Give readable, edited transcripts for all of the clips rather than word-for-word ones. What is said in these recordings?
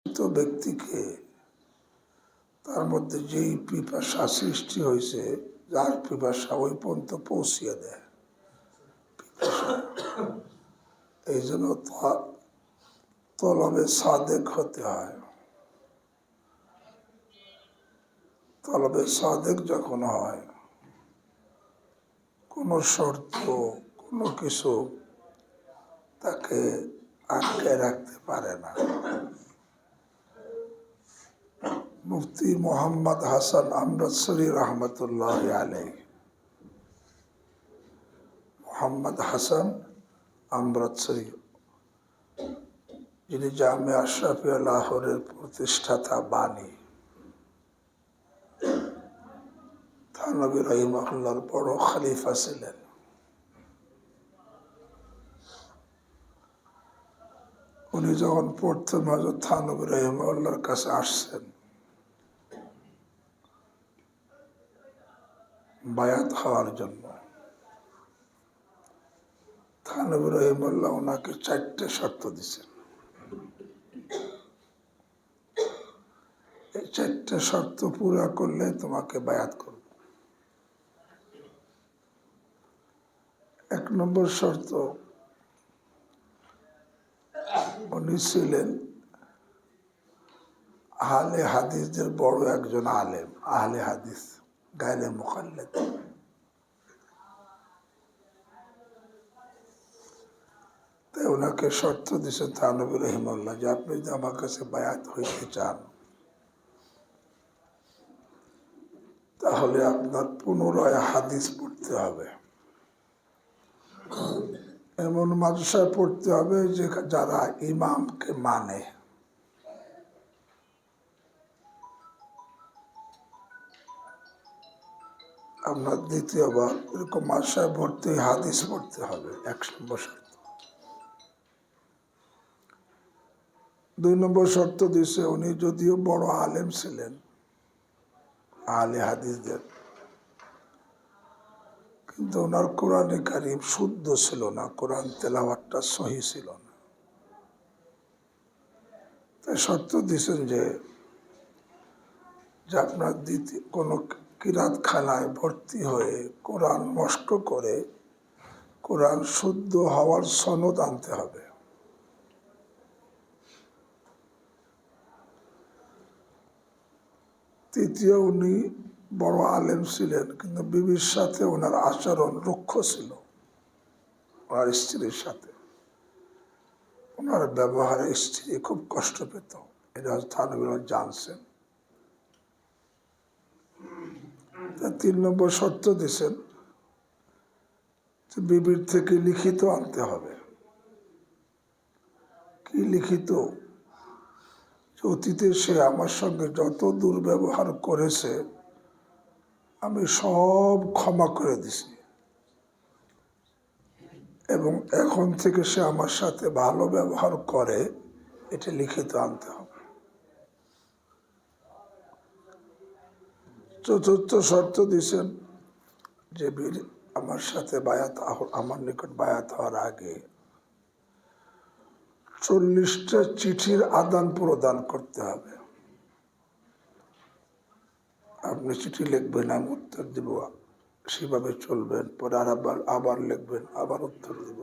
তো ব্যক্তিকে তার মধ্যে যেই পিপাসা সৃষ্টি হয়েছে, যার পিপাসা ওই পর্যন্ত পৌঁছিয়ে দেয়। এই জন্য তলবে সাদেক হতে হয়। তলবে সাদেক যখন হয়, কোনো শর্ত, কোনো কিছু তাকে আটকে রাখতে পারে না। মুফতি মোহাম্মদ হাসান আমৃতসরী রহমতুল্লাহ আলাইহি, মোহাম্মদ হাসান আমৃতসরী, যিনি জামিয়া আশরাফিয়া লাহোরের প্রতিষ্ঠাতা বাণী, থানভী রাহিমাহুল্লাহর বড় খলিফা ছিলেন। উনি যখন প্রথম হযরত থানভী রাহিমাহুল্লাহর কাছে আসছেন বায়াত হওয়ার জন্য, থানভী রাহিমাহুল্লাহ ওনাকে 4টে শর্ত দিচ্ছেন। এই 4টে শর্ত পুরা করলে তোমাকে বায়াত করব। 1 নম্বর শর্ত, উনি ছিলেন আহলে হাদিসদের বড় একজন আলেম, আহলে হাদিস, গায়রে মুখাল্লেদ। তাই ওনাকে শর্ত দিয়েছেন থানভী রাহিমাহুল্লাহ যে আপনি যদি আমার কাছে বায়াত হইতে চান, তাহলে আপনার পুনরায় হাদিস পড়তে হবে। এমন মাদ্রাসায় পড়তে হবে যে যারা ইমামকে মানে। আপনার দ্বিতীয়বার এরকম মাদ্রাসায় ভর্তি হাদিস পড়তে হবে, 1 নম্বর শর্ত। 2 নম্বর শর্ত দিয়েছে, উনি যদিও বড় আলেম ছিলেন আহলে হাদিসদের, কিন্তু ওনার কোরআনে কারিম শুদ্ধ ছিল না, কোরআন তেলাওয়াতটা সহি ছিল না। তাই শর্ত দিয়েছেন যে আপনার কোনো কিরাতখানায় ভর্তি হয়ে কোরআন মস্ক করে কোরআন শুদ্ধ হওয়ার সনদ আনতে হবে। তৃতীয়, উনি বড় আলেম ছিলেন, কিন্তু বিবির সাথে ওনার আচরণ রুক্ষ ছিল। ওনার স্ত্রীর সাথে ওনার ব্যবহারে স্ত্রী খুব কষ্ট পেত, এটা থানভী জানছেন। 3 নম্বর শর্ত দিয়েছেন যে বিবির থেকে লিখিত আনতে হবে। কি লিখিত? অতীতে সে আমার সঙ্গে যত দুর্ব্যবহার করেছে আমি সব ক্ষমা করে দিছি, এবং এখন থেকে সে আমার সাথে ভালো ব্যবহার করে, এটা লিখিত আনতে হবে। 4র্থ শর্ত দিয়েছেন যে আমার সাথে আমার নিকট বায়াত হওয়ার আগে 40টা চিঠির আদান প্রদান করতে হবে। আপনি চিঠি লিখবেন, আমি উত্তর দিব, সেভাবে চলবেন, পরে আবার লিখবেন, আবার উত্তর দেব।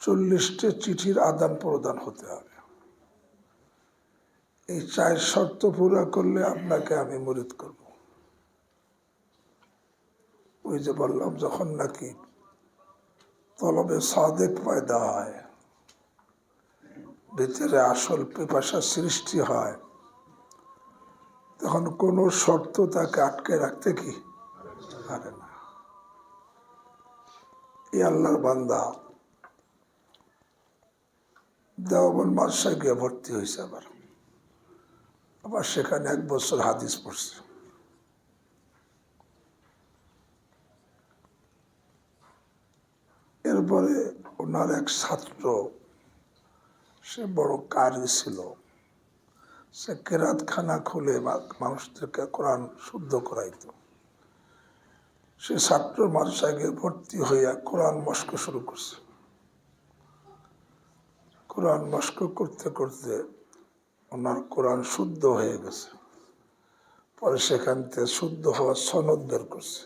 40টা চিঠির আদান প্রদান হতে হবে। এই 4 শর্ত পুরা করলে আপনাকে আমি মুরিদ করব। ওই যে বললাম, যখন নাকি তলবে সাদেক পয়দা হয়, ভিতরে আসল পিপাসা সৃষ্টি হয়, তখন কোনো শর্ত তাকে আটকে রাখতে কি পারে না। এই আল্লাহর বান্দা দেওবন্দ মাদ্রাসায় গিয়ে ভর্তি হয়েছে, আবার সেখানে 1 বছর হাদিস পড়ছে। এরপরে ওনার এক ছাত্র, সে বড় কারি ছিল, সে কেরাতখানা খুলে মানুষদেরকে কোরআন শুদ্ধ করাইত। সে ছাত্র মাদ্রাসায় গিয়ে ভর্তি হইয়া কোরআন মস্ক শুরু করছে। কোরআন মস্ক করতে করতে ওনার কোরআন শুদ্ধ হয়ে গেছে, পরে সেখান থেকে শুদ্ধ হওয়ার সনদ বের করছে।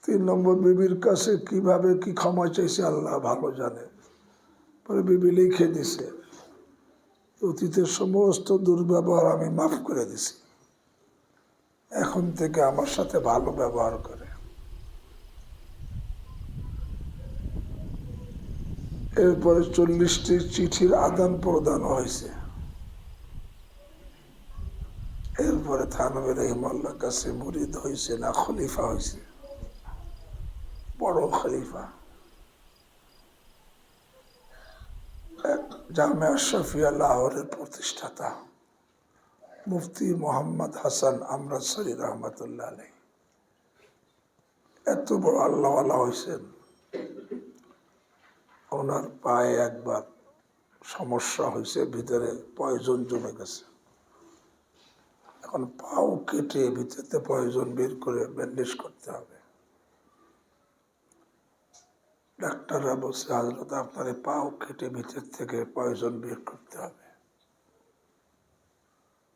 3 নম্বর বিবির কাছে কিভাবে কি ক্ষমা চাইছে আল্লাহ ভালো জানে। পরে বিবি লিখে দিছে, অতীতের সমস্ত দুর্ব্যবহার আমি মাফ করে দিছি, এখন থেকে আমার সাথে ভালো ব্যবহার করে। এরপরে 40টি চিঠির আদান প্রদান হয়েছে। এরপরে থানভী রহিমাল্লাহর কাছে মুরিদ হয়েছে না খলিফা হয়েছে, বড় খলিফা। জামিয়া আশরাফিয়া লাহোরের প্রতিষ্ঠাতা মুফতি মোহাম্মদ হাসান আমৃতসরী রহমতুল্লাহ আলাইহি এত বড় আল্লাহওয়ালা হয়েছেন। ওনার পায়ে একবার সমস্যা হয়েছে, ভিতরে পয়জন জমে গেছে। এখন পাও কেটে ভিতরে পয়জন বের করে ব্যান্ডেজ করতে হবে। ডাক্তাররা বলছে, হযরত আপনার পাও কেটে ভিতর থেকে পয়জন বের করতে হবে।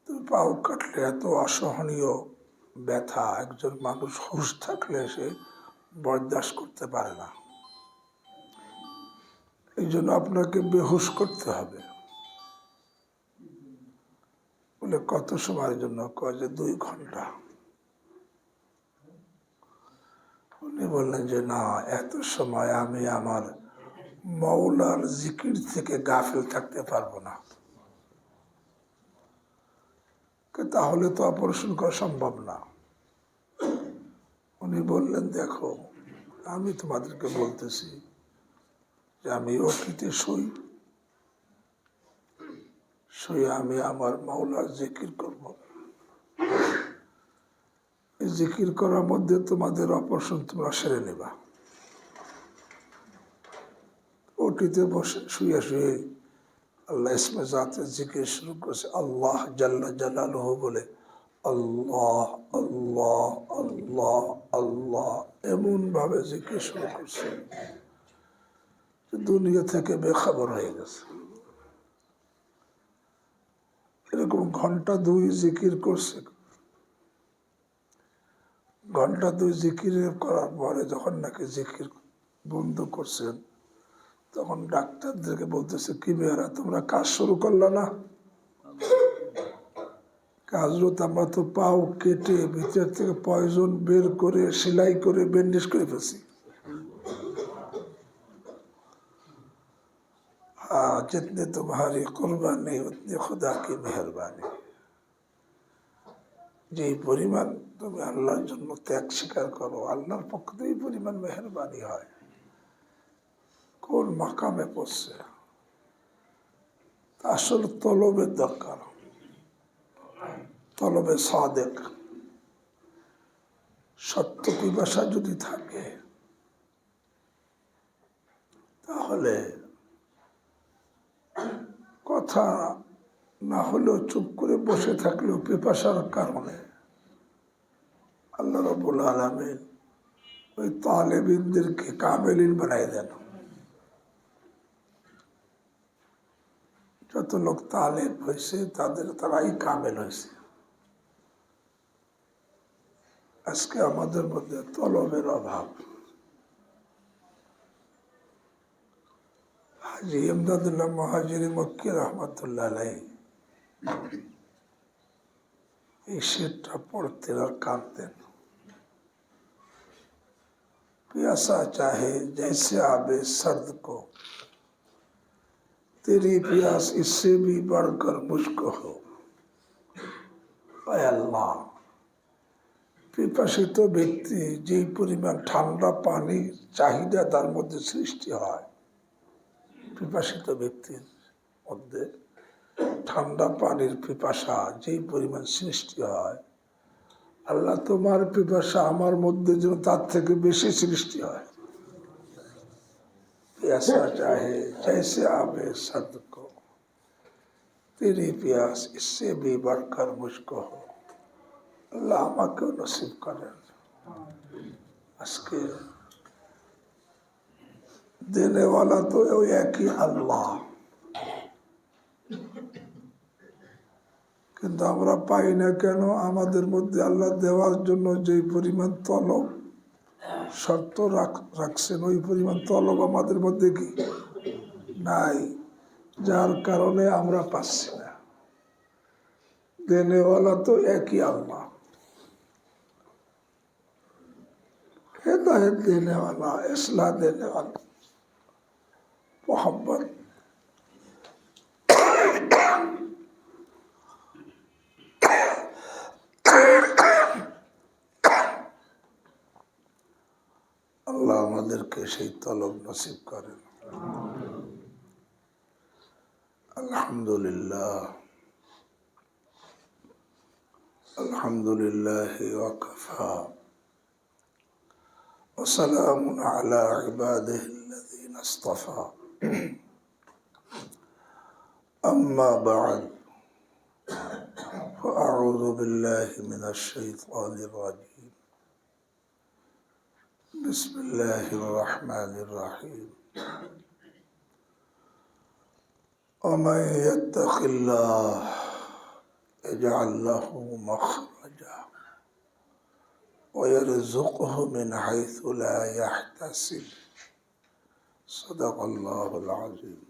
তো পাও কাটলে এত অসহনীয় ব্যথা, একজন মানুষ হুঁশ থাকলে সে বরদাস্ত করতে পারে না। এই জন্য আপনাকে বেহুশ করতে হবে। বলে কত সময়ের জন্য? কয় যে 2 ঘন্টা। উনি বললেন যে না, এত সময় আমি আমার মওলার জিকির থেকে গাফিল থাকতে পারবো না। তাহলে তো অপারেশন করা সম্ভব না। উনি বললেন, দেখো আমি তোমাদেরকে বলতেছি যে আমি ওটিতে শুয়ে আমি আমার মওলার জিকির করব। এই জিকির করার মধ্যে তোমাদের অপারেশন তোমরা সেরে নেবা। ওটিতে বসে শুয়ে শুয়ে আল্লাহ ইসমে জাতের জিকির শুরু করছে, আল্লাহ জাল্লা জালালুহু বলে আল্লাহ আল্লাহ আল্লাহ আল্লাহ এমন ভাবে জিকির শুরু করছে দুনিয়া থেকে বেখবর হয়ে গেছে। এরকম ঘন্টা 2 জিকির করছে। ঘন্টা 2 জিকির করার পরে যখন নাকি জিকির বন্ধ করছেন, তখন ডাক্তারদেরকে বলতেছে, কি বেহারা তোমরা কাজ শুরু করলা না? হযরত আমরা তো পাও কেটে ভিতর থেকে পয়জন বের করে সেলাই করে ব্যান্ডেজ করে ফেলছি। हाँ जितने तुम्हारी कुर्बानी उतनी खुदा की मेहरबानी। যে পরিমাণ তুমি আল্লাহর জন্য ত্যাগ স্বীকার করো, আল্লাহর পক্ষ থেকে এই পরিমাণ মেহরবানি হয়। কোন মাকামে পড়ছে? আসলে তলবের দরকার, তলবে সাদেক। সত্য পিপাসা যদি থাকে তাহলে কথা না হলেও চুপ করে বসে থাকলেও পিপাসার কারণে আল্লাহ রাব্বুল আলামিন ওই তালেবিনদেরকে কামেলিন বানাই দেন। যত লোক তালেব হয়েছে তারাই কামেল হয়েছে। আজকে আমাদের মধ্যে তলবের অভাব। হাজী ইমদাদুল্লাহ মুহাজিরি মক্কি রহমতুল্লাহ আলাইহি এই শেরটা পড়তেন আর কাঁদতেন। प्यासा चाहे जैसे आबे सर्द को, तेरी प्यास इससे भी बढ़कर मुझको हो। আল্লাহ, পিপাসিত ব্যক্তি যেই পরিমাণ ঠান্ডা পানির চাহিদা তার মধ্যে সৃষ্টি হয়, পিপাসিত ব্যক্তির মধ্যে ঠান্ডা পানির পিপাসা যেই পরিমাণ সৃষ্টি হয়, আল্লাহ তোমার পিপাসা আমার মধ্যে যেন তার থেকে বেশি সৃষ্টি হয়। प्यासा चाहे जैसे आबे सर्द को, तेरी प्यास इससे भी बढ़कर मुझको हो। আল্লাহ আমাকেও নসিব করেন। আজকে দেনেওয়ালা তো ওই একই আল্লাহ, কিন্তু আমরা পাই না কেন? আমাদের মধ্যে আল্লাহ দেওয়ার জন্য যে পরিমাণ তলব শর্ত রাখছেন, ওই পরিমাণ তলব আমাদের মধ্যে কি নাই, যার কারণে আমরা পাচ্ছি না। দেনেওয়ালা তো একই আল্লাহ, হেদায়ত দেনেওয়ালা, ইসলাহ দেনেওয়ালা, মোহাম্মদ আল্লাহ আমাদেরকে সেই তলব নসিব করেন। আলহামদুলিল্লাহ, আলহামদুলিল্লাহ ওয়াকাফা ওয়া সালামুন আলা ইবাদিহিল্লাযীনা ইসতাফা। আম্মা বা'দ, ফাআউযু বিল্লাহি মিনাশ শাইতানির রাজীম। বিসমিল্লাহির রাহমানির রাহিম। ومن يتق الله يجعل له مخرجا ويرزقه من حيث لا يحتسب صدق الله العظيم।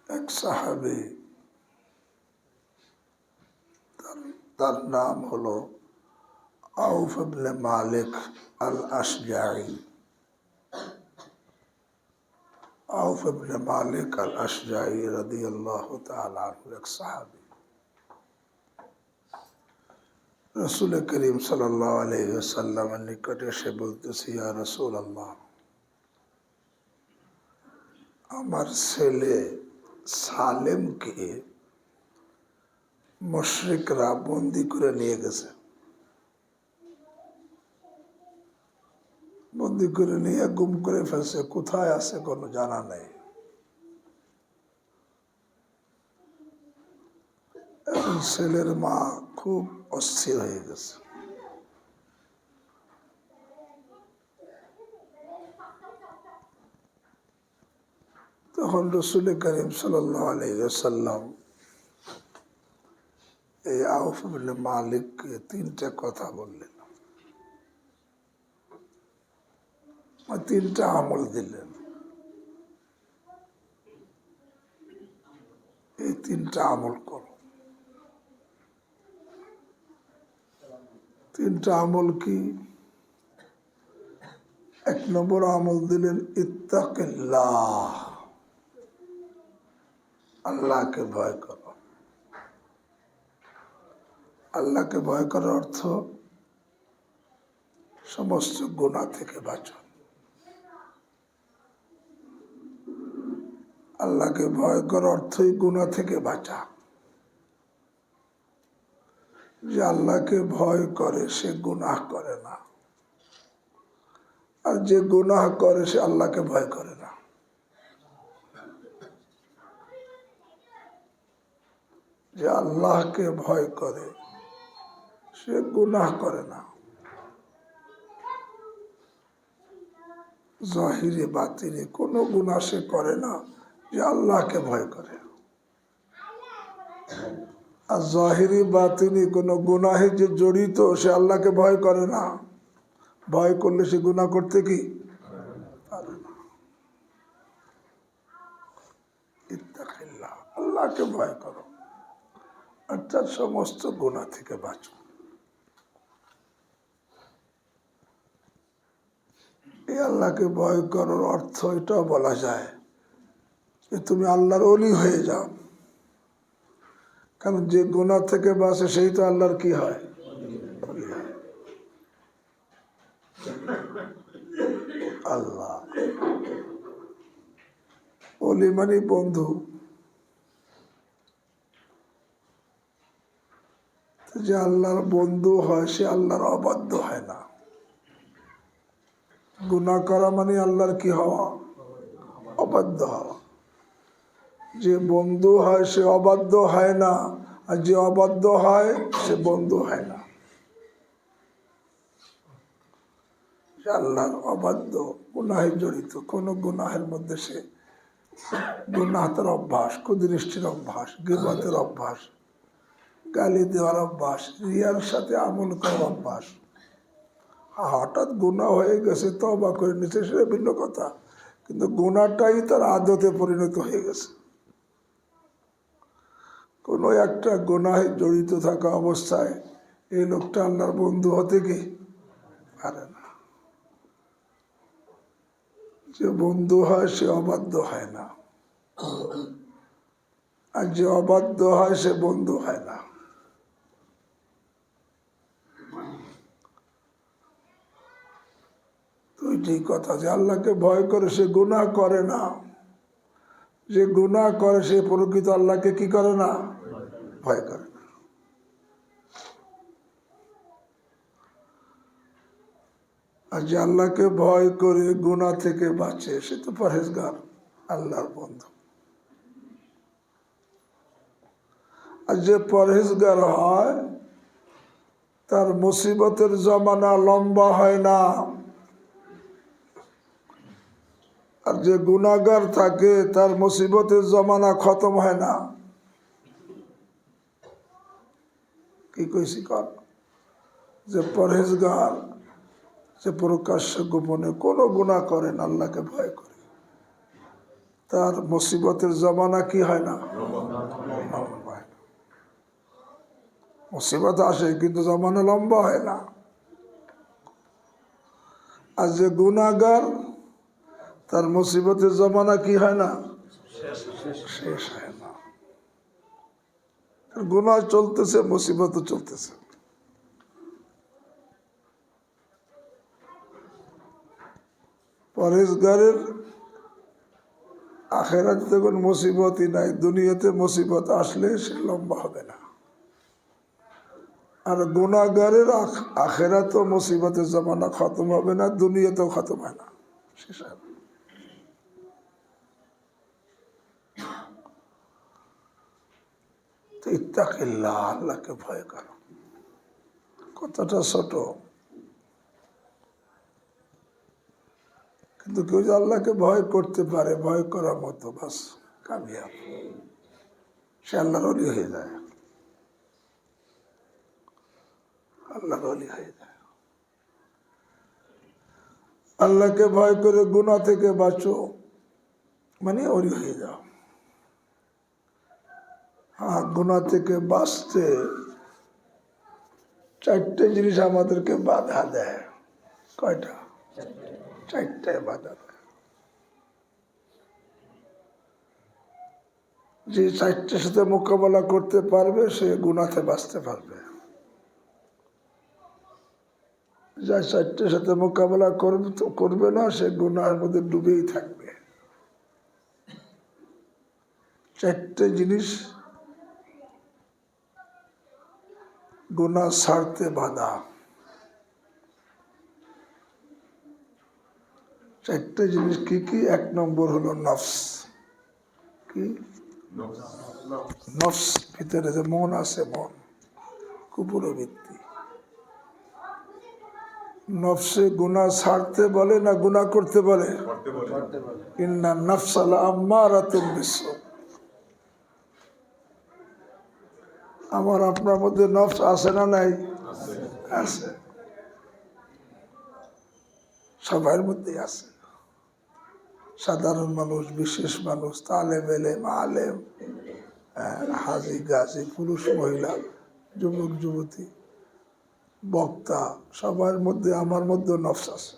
এক সাহাবী, তার নাম হলো আউফ ইবনে মালিক আল আশজাঈ। আউফ ইবনে মালিক আল আশজাঈ রাদিয়াল্লাহু তাআলা আনহু এক সাহাবী। রাসূল করিম সাল্লাল্লাহু আলাইহি ওয়াসাল্লামের নিকটে এসে বলতেছে, ইয়া রাসূলুল্লাহ, আমার ছেলে সালেমকে মুশরিকরা বন্দী করে নিয়ে গেছে, বন্দী করে নিয়ে গুম করে ফেলছে, কোথায় আছে কোনো জানা নেই। এখন ছেলের মা খুব অস্থির হয়ে গেছে। তখন রাসূল করিম সাল্লাল্লাহু আলাইহি ওয়াসাল্লাম এই আউফ ইবনে মালিককে তিনটা কথা বললেন, তিনটা আমল দিলেন। এই তিনটা আমল করো। তিনটা আমল কি? এক নম্বর আমল দিলেন ইত্তাকিল্লাহ, আল্লাহকে ভয় করো। আল্লাহকে ভয় করার অর্থ সমস্ত গুনাহ থেকে বাঁচো। আল্লাহকে ভয় করার অর্থই গুনাহ থেকে বাঁচা। যে আল্লাহকে ভয় করে সে গুনাহ করে না, আর যে গুনাহ করে সে আল্লাহকে ভয় করে না। যে আল্লাহকে ভয় করে সে গুনাহ করে না, জাহিরে বাতিনে কোনো গুনাহ সে করে না, যে আল্লাহকে ভয় করে। আর জাহিরি বাতিনি কোনো গুনাহে যে জড়িত সে আল্লাহকে ভয় করে না, ভয় করলে সে গুনাহ করতে কি পারে না। ইত্তাকিল্লাহ, আল্লাহকে ভয় করো, অর্থাৎ সমস্ত গুনাহ থেকে বাঁচো। এই আল্লাহকে ভয় করার অর্থ এটাও বলা যায় যে তুমি আল্লাহর ওলি হয়ে যাও। কারণ যে গুনাহ থেকে বাঁচে সেই তো আল্লাহর কি হয়, আল্লাহ। ওলি মানে বন্ধু। যে আল্লাহর বন্ধু হয় সে আল্লাহর অবাধ্য হয় না। গুনাহ করা মানে আল্লাহর কি হওয়া, অবাধ্য হওয়া। যে বন্ধু হয় সে অবাধ্য হয় না, আর যে অবাধ্য হয় সে বন্ধু হয় না। সে আল্লাহর অবাধ্য, গুনাহে জড়িত। কোনো গুনাহের মধ্যে সে গুনাহের অভ্যাস, কুদৃষ্টির অভ্যাস, গীবতের অভ্যাস, গালি দেওয়ার অভ্যাস, রিয়ার সাথে আমল করার অভ্যাস। হঠাৎ গুনাহ হয়ে গেছে, তওবা করে নিচ্ছে, সেটা ভিন্ন কথা, কিন্তু গুনাহটাই তার আদতে পরিণত হয়ে গেছে। কোনো একটা গুনাহে জড়িত থাকা অবস্থায় এই লোকটা আল্লাহর বন্ধু হতে কি পারে না। যে বন্ধু হয় সে অবাধ্য হয় না, আর যে অবাধ্য হয় সে বন্ধু হয় না। দুইটি কথা, যে আল্লাহকে ভয় করে সে গুনাহ করে না, যে গুনাহ করে সে প্রকৃত আল্লাহকে কি করে না, ভয় করে না। আর যে আল্লাহকে ভয় করে গুনাহ থেকে বাঁচে সে তো পরহেজগার, আল্লাহর বন্ধু। আর যে পরহেজগার হয় তার মুসিবতের জমানা লম্বা হয় না, আর যে গুনাহগার থাকে তার মুসিবতের জমানা খতম হয় না। কি কইছি কর? যে পরহেজগার, যে প্রকাশ্যে গোপনে কোনো গুনাহ করেন, আল্লাহকে ভয় করে, তার মুসিবতের জমানা কি হয় না, লম্বা হয় না। মুসিবত আসে কিন্তু জমানা লম্বা হয় না। আর যে গুনাহগার তার মুসিবতের জমানা কি হয় না, শেষ হয় না। গুনাহ চলতেছে, মুসিবত চলতেছে। পরহেজগারের আখেরাতে যখন মুসিবতই নাই, দুনিয়াতে মুসিবত আসলে সে লম্বা হবে না। আর গুনাহগারের আখেরাত মুসিবতের জমানা খতম হবে না, দুনিয়াতেও খতম হয় না, শেষ হয় না। তো ইত্তাকিল্লাহ, আল্লাহকে ভয় করো। কথাটা ছোট, কিন্তু কেউ যে আল্লাহকে ভয় করতে পারে, ভয় করার মতো, বাস কামিয়াব, সে আল্লাহর ওলি হয়ে যায়, আল্লাহর ওলি হয়ে যায়। আল্লাহকে ভয় করে গুনাহ থেকে বাঁচো মানে ওলি হয়ে যাও। হ্যাঁ, গুনাহ থেকে বাঁচতে চারটে জিনিস আমাদেরকে বাধা দেয়। কয়টা? চারটায় বাধা দেয়। যে চারটের সাথে মোকাবেলা করতে পারবে সে গুনাহে বাঁচতে পারবে। যা চারটের সাথে মোকাবেলা করবে না সে গুনাহের মধ্যে ডুবেই থাকবে। চারটে জিনিস গুনাহ ছাড়তে বাধা। চারটে জিনিস কি কি? এক নম্বর হলো নফস। কি? নফস, ভিতরে যে মন আছে, মন কুপুরবৃত্তি। নফসে গুনাহ ছাড়তে বলে না গুনাহ করতে বলে? ইন্না নাফসা লাআম্মারাতুন বিসসূ। আমার আপনার মধ্যে নফস আছে না নাই? আছে, সবার মধ্যেই আছে। সাধারণ মানুষ, বিশেষ মানুষ, তালেব এলেম, আলেম, হাজি গাজি, পুরুষ মহিলা, যুবক যুবতী, বক্তা, সবার মধ্যে আমার মধ্যে নফস আছে।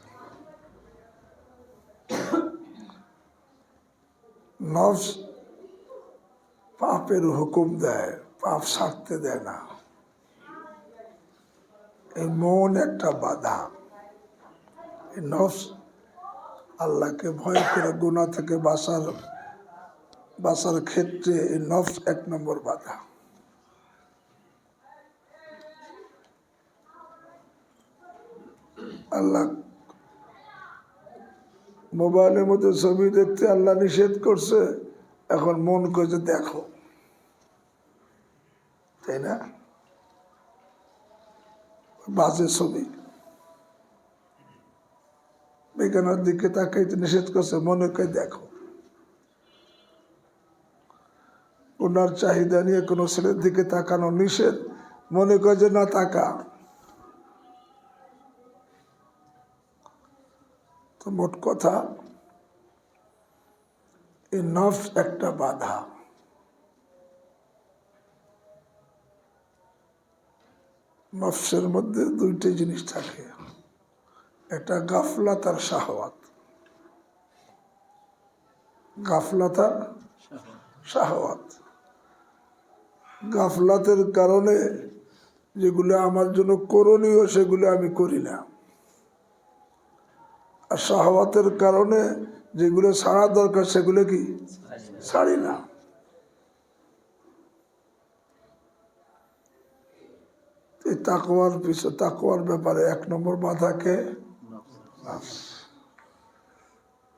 নফস পাপের হুকুম দেয়, পাপ ছাড়তে দেয় না। এই মন একটা বাধা। এই নফস আল্লাহকে ভয় করে গুনাহ থেকে বাঁচার ক্ষেত্রে এই নফস এক নম্বর বাধা। আল্লাহ মোবাইলের মধ্যে ছবি দেখতে আল্লাহ নিষেধ করছে, এখন মন করছে দেখো, তাই না? বাজে ছবি, পায়খানার দিকে তাকাইতে নিষেধ করছে, মনে করে দেখো। ওনার চাহিদা নিয়ে কোনো ছেলের দিকে তাকানো নিষেধ, মনে করে যে না তাকা। তো মোট কথা, এই নফস একটা বাধা। নফসের মধ্যে দুইটা জিনিস থাকে, একটা গাফলাত আর শাহওয়াত। গাফলাত আর শাহওয়াত। গাফলাতের কারণে যেগুলো আমার জন্য করণীয় সেগুলো আমি করি না, আর শাহওয়াতের কারণে যেগুলো ছাড়া দরকার সেগুলো কি ছাড়ি না। এই তাকওয়ার ব্যাপারে 1 নম্বর বাধাকে নফস।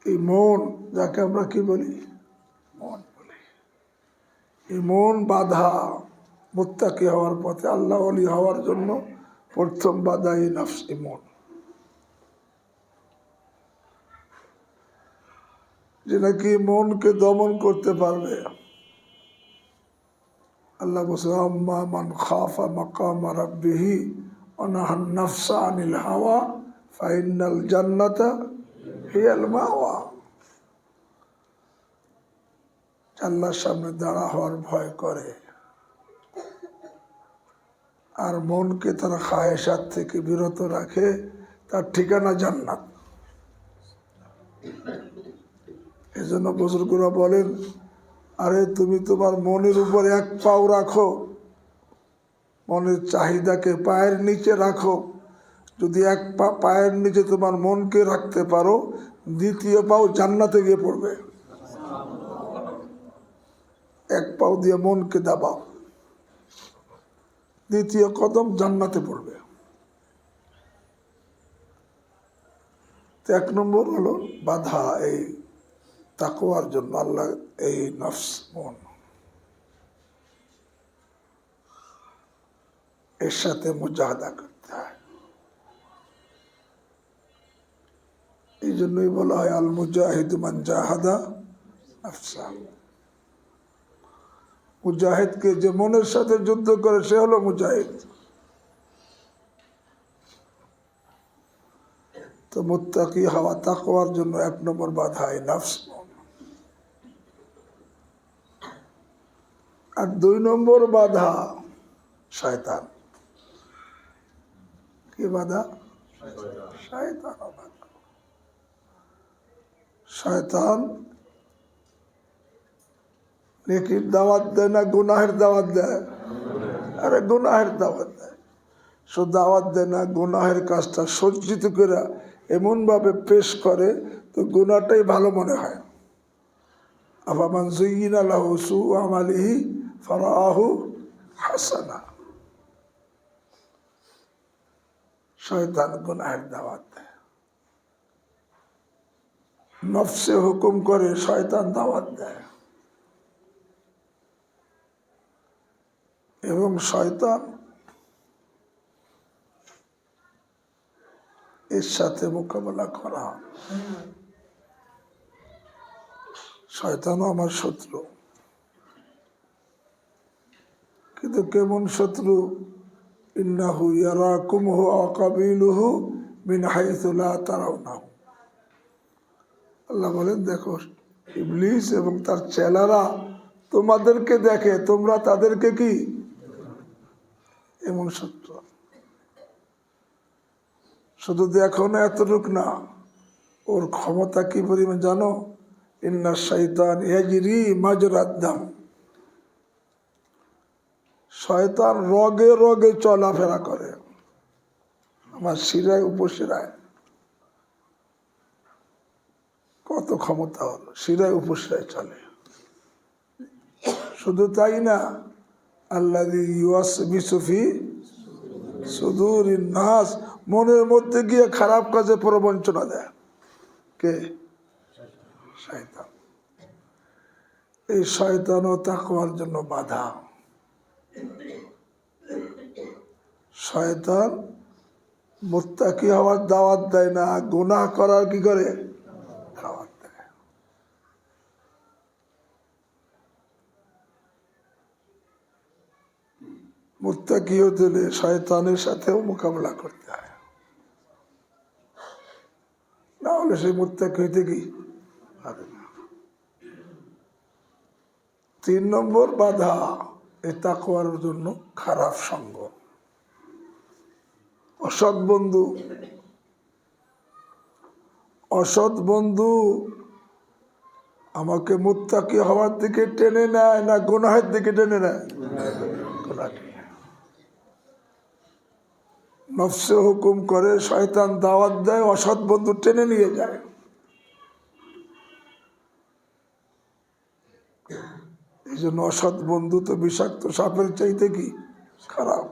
এই মন, যাকে আমরা কি বলি, মন বলি, এই মন বাধা মুত্তাকি হওয়ার পথে, আল্লাহ ওলি হওয়ার জন্য প্রথম বাধা এই নফস, এই মন। যে নাকি মনকে দমন করতে পারবে। আল্লাহ বলছে, আম্মা মান খাফা মাকাম রাব্বিহি ওয়া নাহান নাফসা আনিল হাওয়া ফাইন্নাল জান্নাতা হিয়াল মাওয়া। আল্লাহর সামনে দাঁড়া হওয়ার ভয় করে আর মনকে তার খায়েশাত থেকে বিরত রাখে, তার ঠিকানা জান্নাত। এজন্য বুজুর্গরা বলেন, আরে তুমি তোমার মনের উপর 1 পাও রাখো, মনের চাহিদাকে পায়ের নিচে রাখো। যদি 1 পা পায়ের নিচে তোমার মনকে রাখতে পারো, 2য় পাও জান্নাতে গিয়ে পড়বে। 1 পাও দিয়ে মনকে দাবাও, 2য় কদম জান্নাতে পড়বে। 1 নম্বর হলো বাধা এই তাকওয়ার জন্য, আল্লাহ এই নফস, মন, এর সাথে মুজাহাদা করতে হয়। এই জন্যই বলা হয় আল মুজাহিদু মান জাহাদা নফসা। মুজাহিদকে যে মনের সাথে যুদ্ধ করে সে হলো মুজাহিদ। তো মুত্তাকি হওয়া, তাকওয়ার জন্য 1 নম্বর বাধা এই নফস, মন। আর 2 নম্বর বাধা শয়তান। কি বাধা? শয়তান বাধা। শয়তান নেকির দাওয়াত দেয় না গুনাহের দাওয়াত দেয়? আরে গুনাহের দাওয়াত দেয়। শুধু দাওয়াত দেয় না, গুনাহের কাজটা সজ্জিত করে এমনভাবে পেশ করে তো গুনাহটাই ভালো মনে হয়। আফামান যুয়্যিনা লাহু সু'উ আমালিহি ফারাআহু হাসানা। শয়তান গুনাহের দাওয়াত দেয়, নফসে হুকুম করে, শয়তান দাওয়াত দেয়। এবং শয়তান এর সাথে মোকাবেলা করা। শয়তানও আমার শত্রু, কিন্তু কেমন শত্রু? ইন্নাহু ইয়ারাকুম ওয়া কাবিলুহু মিন হাইসু লা তারাউনাহু। আল্লাহ বলেন, দেখো ইবলিস এবং তার চেলারা তোমাদেরকে দেখে, তোমরা তাদেরকে কি? এমন শত্রু। শুধু দেখো না, এতটুক না, ওর ক্ষমতা কি পরিমাণ জানো? ইন্না শাইতান ইয়াজরি মাজরাদ দাম। শয়তান রগে রগে চলাফেরা করে, আমার শিরায় উপশিরায়। কত ক্ষমতা হলো, শিরায় উপশিরায় চলে। শুধু তাই না, আল্লাযী ইউওয়াসবিসু ফি সুদুরিন নাস, মনের মধ্যে গিয়ে খারাপ কাজে প্রবঞ্চনা দেয়। কে? শয়তান। এই শয়তানও তাকওয়ার জন্য বাধা। শয়তান মুত্তাকি হওয়ার দাওয়াত দেয় না, গুনাহ করার কি করে দাওয়াত দেয়। মুত্তাকি হতে হলে শয়তানের সাথেও মোকাবেলা করতে হয়, না হলে সেই মুত্তাকি হইতে কি পারে না। 3 নম্বর বাধা এই তাকওয়ার জন্য খারাপ সঙ্গ, অসৎ বন্ধু। অসৎ বন্ধু আমাকে মুত্তাকি হওয়ার দিকে টেনে নেয় না গুনাহের দিকে টেনে নেয়? নফসে হুকুম করে, শয়তান দাওয়াত দেয়, অসৎ বন্ধু টেনে নিয়ে যায়। এই জন্য অসৎ বন্ধু তো বিষাক্ত সাপের চাইতে কি খারাপ।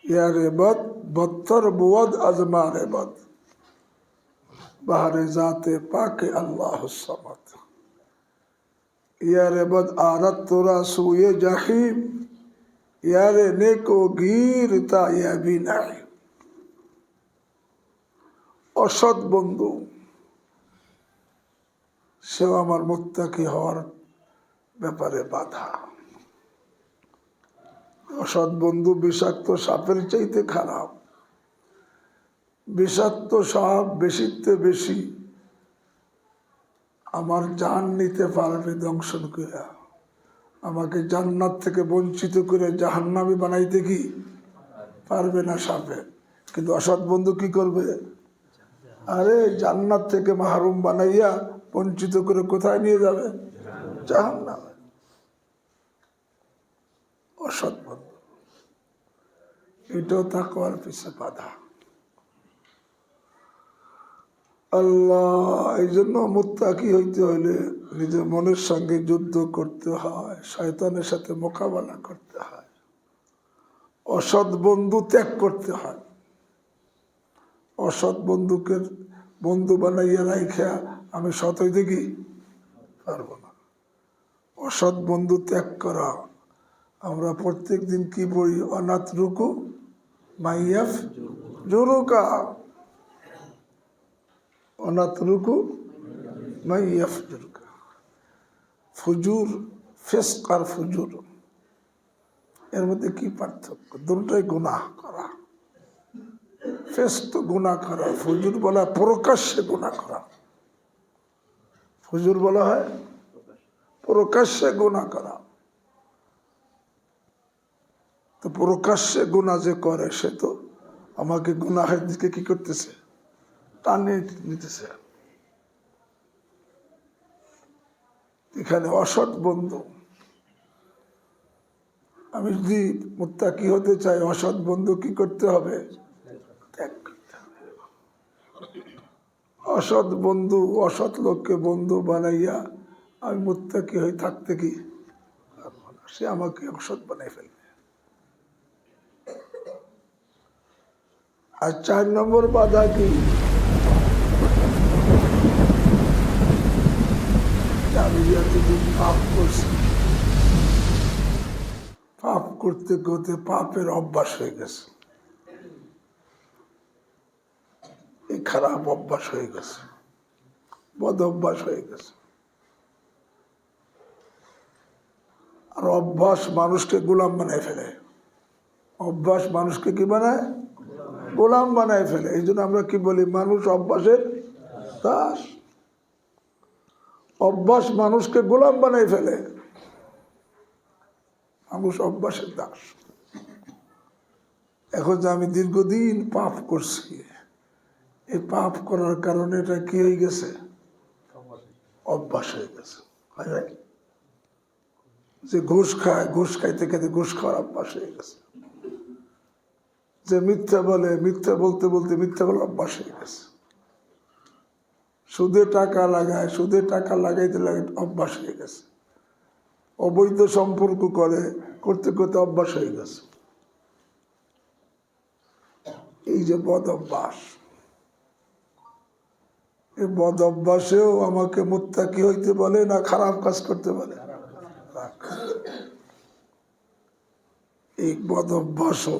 ইয়ার এবাদ বত্তর বুয়াদ আজমার এবাদ বাহারে জাতে পাকে আল্লাহ সামাদ। ইয়ার এবাদ আরাত তোরা সুয়ে জাহিম ইয়ারে নেকো গির তা ইয়াবি নাই। অসৎ বন্ধু সেও আমার মুত্তাকি হওয়ার ব্যাপারে বাধা। অসৎ বন্ধু বিষাক্ত সাপের চাইতে খারাপ। বিষাক্ত সাপ বেশিতে বেশি আমার জান নিতে পারবে দংশন করে, আমাকে জান্নাত থেকে বঞ্চিত করে জাহান্নামী বানাইতে কি পারবে না সাপে। কিন্তু অসৎ বন্ধু কি করবে? আরে জান্নাত থেকে মাহরুম বানাইয়া বঞ্চিত করে কোথায় নিয়ে যাবে? জাহান্নামে। অসৎ বন্ধু এটাও তাকওয়ার পিছে বাধা। আল্লাহ, এই জন্য মুত্তাকি হইতে হইলে নিজের মনের সঙ্গে যুদ্ধ করতে হয়, শয়তানের সাথে মোকাবেলা করতে হয়, অসৎ বন্ধু ত্যাগ করতে হয়। অসৎ বন্ধুকে বন্ধু বানাইয়া রাইখা আমি সৎ হইতে কি পারবো না। অসৎ বন্ধু ত্যাগ করা। আমরা প্রত্যেক দিন কি পড়ি? অনাথ রুকু মাইয়াফ জুরুকা, অনাথ রুকু মাইয়াফ জুরুকা। ফুজুর, ফিসক আর ফুজুর, এর মধ্যে কি পার্থক্য? দুটোই গুনাহ করা। ফিসক তো গুনাহ করা, ফুজুর বলা প্রকাশ্যে গুনাহ করা। ফুজুর বলা হয় প্রকাশ্যে গুনাহ করা। তো প্রকাশ্যে গুনাহ যে করে সে তো আমাকে গুনাহের দিকে কি করতেছে? টানে নিতেছে। এখানে অসৎ বন্ধু, আমি যদি মুত্তাকি হতে চাই অসৎ বন্ধু কি করতে হবে? ত্যাগ করতে হবে। অসৎ বন্ধু, অসৎ লোককে বন্ধু বানাইয়া আমি মুত্তাকি হয়ে থাকতে কি পারবো না, সে আমাকে অসৎ বানাই ফেলবে। আর 4 নম্বর বাধা কি? আমি যতদিন পাপ করছি, পাপ করতে করতে পাপের অভ্যাস হয়ে গেছে, এই খারাপ অভ্যাস হয়ে গেছে, বদ অভ্যাস হয়ে গেছে। আর অভ্যাস মানুষকে গোলাম বানায় ফেলে। অভ্যাস মানুষকে কি বানায়? গোলাম বানায় ফেলে। এই জন্য আমরা কি বলি? মানুষ অভ্যাসের দাস। অভ্যাস মানুষকে গোলাম বানায় ফেলে। মানুষ অভ্যাসের দাস। এখন যে আমি দীর্ঘদিন পাপ করছি, এই পাপ করার কারণে এটা কি হয়ে গেছে? অভ্যাস হয়ে গেছে। যে ঘুষ খায়, ঘুষ খাইতে খাইতে ঘুষ খাওয়ার অভ্যাস হয়ে গেছে। যে মিথ্যা বলে, মিথ্যা বলতে বলতে মিথ্যা বলার অভ্যাস হয়ে গেছে। সুদে টাকা লাগায়, সুদে টাকা লাগাইতে লাগে অভ্যাস হয়ে গেছে। অবৈধ সম্পর্ক করে, করতে করতে অভ্যাস হয়ে গেছে। এই যে বদ অভ্যাস, এই বদ অভ্যাসেও আমাকে মুত্তাকি হইতে বলে না খারাপ কাজ করতে বলে? এই বদ অভ্যাসও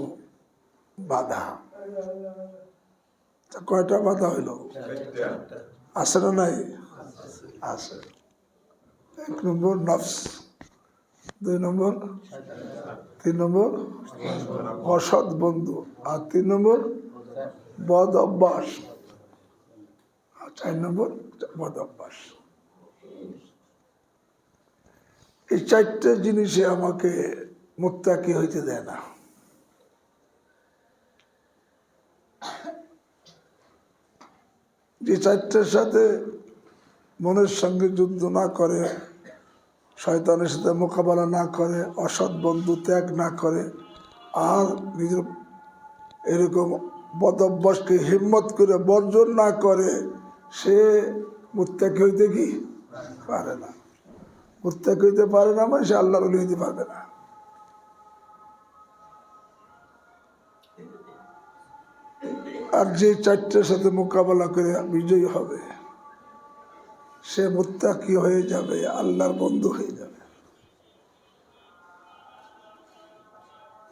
বাধা। কয়টা বাধা হইল? আছে না নাই? আছে। 1 নম্বর নফস, 2 নম্বর, 3 নম্বর অসৎ বন্ধু, আর 3 নম্বর বদ অভ্যাস, আর 4 নম্বর বদ অভ্যাস। এই 4টে জিনিসে আমাকে মুত্তাকি হইতে দেয় না। যে 4টের সাথে মনের সঙ্গে যুদ্ধ না করে, শয়তানের সাথে মোকাবেলা না করে, অসৎ বন্ধু ত্যাগ না করে, আর নিজের এরকম বদ অভ্যাসকে হিম্মত করে বর্জন না করে, সে মুত্তাকি হইতে কি পারে না। মুত্তাকি হইতে পারে না মানে সে আল্লাহর ওলি হইতে পারবে না। আর যে 4টের সাথে মোকাবেলা করে বিজয়ী হবে, সে মুত্তাকি হয়ে যাবে, আল্লাহর বন্ধু হয়ে যাবে।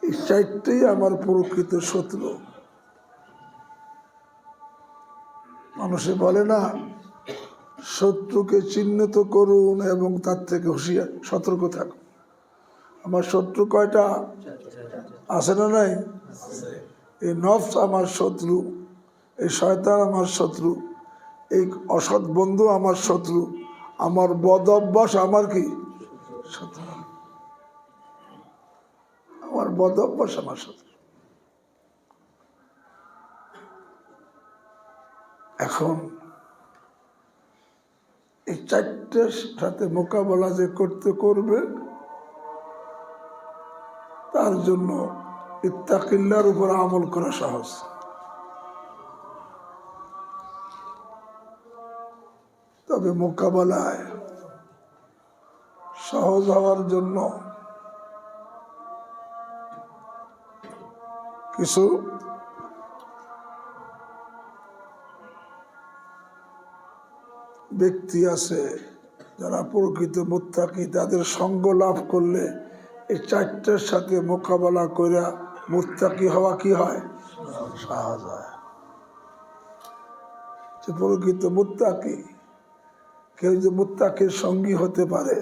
এই 4টেই আমার প্রকৃত শত্রু। মানুষে বলে না, শত্রুকে চিহ্নিত করুন এবং তার থেকে হুঁশিয়ার সতর্ক থাকুন। আমার শত্রু কয়টা? আছে না নাই? এই নফস আমার শত্রু, এই শয়তান আমার শত্রু, এই অসৎ বন্ধু আমার শত্রু, আমার বদ অভ্যাস আমার কি শত্রু, আমার বদ অভ্যাস আমার শত্রু। এখন এই 4টের সাথে মোকাবেলা যে করবে, তার জন্য ইত্তাকিল্লার উপর আমল করা সহজ। তবে মোকাবেলায় সহজ হওয়ার জন্য কিছু ব্যক্তি আছে যারা প্রকৃত মুত্তাকি, তাদের সঙ্গ লাভ করলে এই 4টের সাথে মোকাবেলা করে মুত্তাকি হওয়া কি হয়? সহজ হয়। যে প্রকৃত মুত্তাকি, কেউ যে মুত্তাকির সঙ্গী হতে পারে,